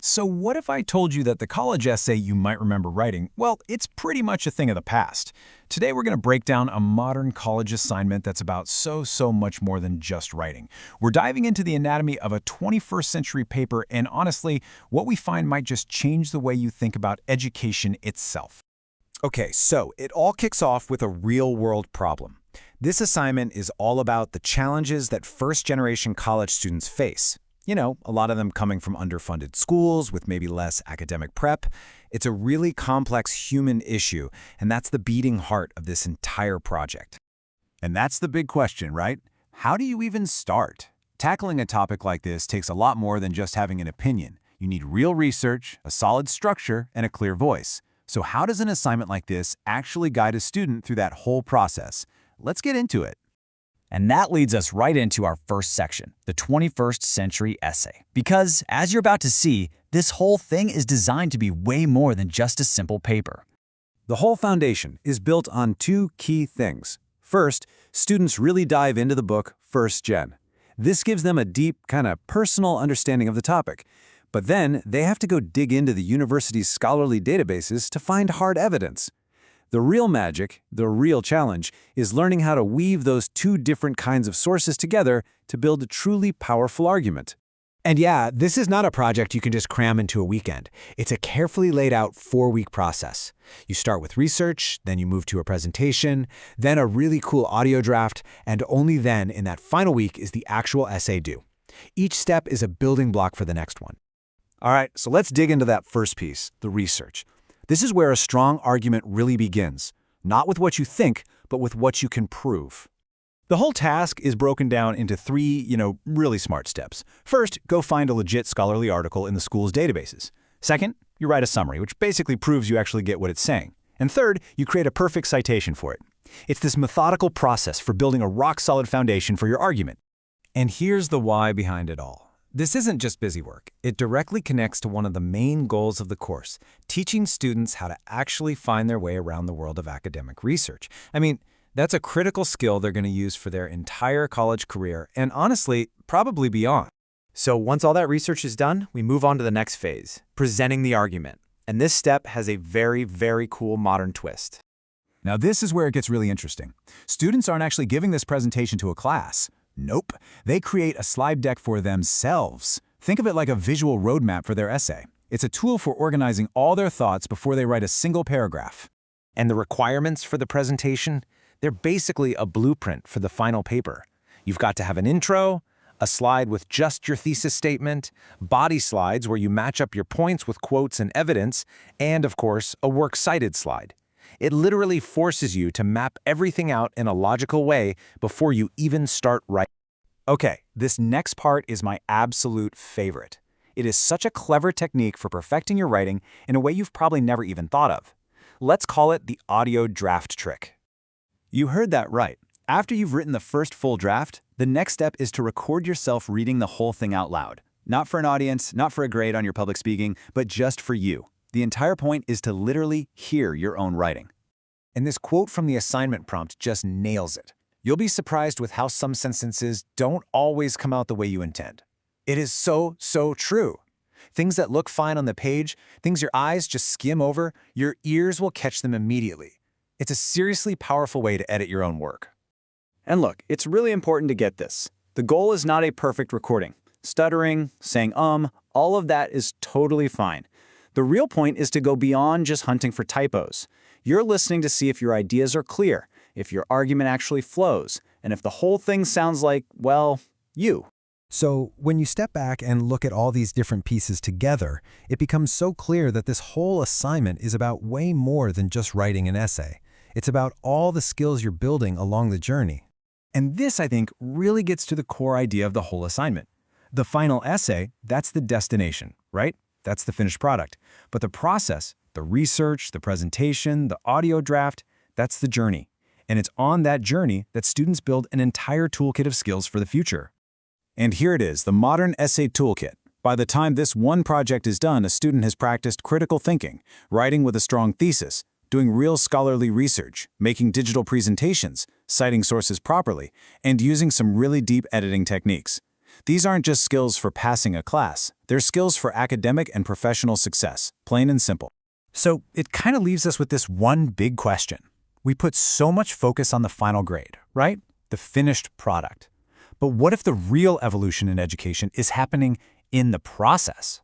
So what if I told you that the college essay you might remember writing, well, it's pretty much a thing of the past. Today we're going to break down a modern college assignment that's about so much more than just writing. We're diving into the anatomy of a 21st century paper, and honestly, what we find might just change the way you think about education itself. Okay, so it all kicks off with a real-world problem. This assignment is all about the challenges that first-generation college students face. You know, a lot of them coming from underfunded schools with maybe less academic prep. It's a really complex human issue, and that's the beating heart of this entire project. And that's the big question, right? How do you even start? Tackling a topic like this takes a lot more than just having an opinion. You need real research, a solid structure, and a clear voice. So how does an assignment like this actually guide a student through that whole process? Let's get into it. And that leads us right into our first section, the 21st century essay. Because, as you're about to see, this whole thing is designed to be way more than just a simple paper. The whole foundation is built on two key things. First, students really dive into the book First Gen. This gives them a deep, kind of personal understanding of the topic. But then, they have to go dig into the university's scholarly databases to find hard evidence. The real magic, the real challenge, is learning how to weave those two different kinds of sources together to build a truly powerful argument. And yeah, this is not a project you can just cram into a weekend. It's a carefully laid out 4-week process. You start with research, then you move to a presentation, then a really cool audio draft, and only then, in that final week, is the actual essay due. Each step is a building block for the next one. All right, so let's dig into that first piece, the research. This is where a strong argument really begins, not with what you think, but with what you can prove. The whole task is broken down into three, really smart steps. First, go find a legit scholarly article in the school's databases. Second, you write a summary, which basically proves you actually get what it's saying. And third, you create a perfect citation for it. It's this methodical process for building a rock-solid foundation for your argument. And here's the why behind it all. This isn't just busy work. It directly connects to one of the main goals of the course, teaching students how to actually find their way around the world of academic research. I mean, that's a critical skill they're going to use for their entire college career, and honestly, probably beyond. So once all that research is done, we move on to the next phase, presenting the argument. And this step has a very cool modern twist. Now this is where it gets really interesting. Students aren't actually giving this presentation to a class. Nope, they create a slide deck for themselves. Think of it like a visual roadmap for their essay. It's a tool for organizing all their thoughts before they write a single paragraph. And the requirements for the presentation? They're basically a blueprint for the final paper. You've got to have an intro, a slide with just your thesis statement, body slides where you match up your points with quotes and evidence, and of course, a works cited slide. It literally forces you to map everything out in a logical way before you even start writing. Okay, this next part is my absolute favorite. It is such a clever technique for perfecting your writing in a way you've probably never even thought of. Let's call it the audio draft trick. You heard that right. After you've written the first full draft, the next step is to record yourself reading the whole thing out loud. Not for an audience, not for a grade on your public speaking, but just for you. The entire point is to literally hear your own writing. And this quote from the assignment prompt just nails it. You'll be surprised with how some sentences don't always come out the way you intend. It is so true. Things that look fine on the page, things your eyes just skim over, your ears will catch them immediately. It's a seriously powerful way to edit your own work. And look, it's really important to get this. The goal is not a perfect recording. Stuttering, saying all of that is totally fine. The real point is to go beyond just hunting for typos. You're listening to see if your ideas are clear, if your argument actually flows, and if the whole thing sounds like, well, you. So when you step back and look at all these different pieces together, it becomes so clear that this whole assignment is about way more than just writing an essay. It's about all the skills you're building along the journey. And this, I think, really gets to the core idea of the whole assignment. The final essay, that's the destination, right? That's the finished product. But the process, the research, the presentation, the audio draft, that's the journey. And it's on that journey that students build an entire toolkit of skills for the future. And here it is, the modern essay toolkit. By the time this one project is done, a student has practiced critical thinking, writing with a strong thesis, doing real scholarly research, making digital presentations, citing sources properly, and using some really deep editing techniques. These aren't just skills for passing a class. They're skills for academic and professional success, plain and simple. So it kind of leaves us with this one big question. We put so much focus on the final grade, right? The finished product. But what if the real evolution in education is happening in the process?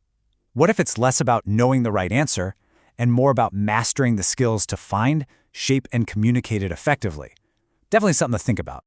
What if it's less about knowing the right answer and more about mastering the skills to find, shape, and communicate it effectively? Definitely something to think about.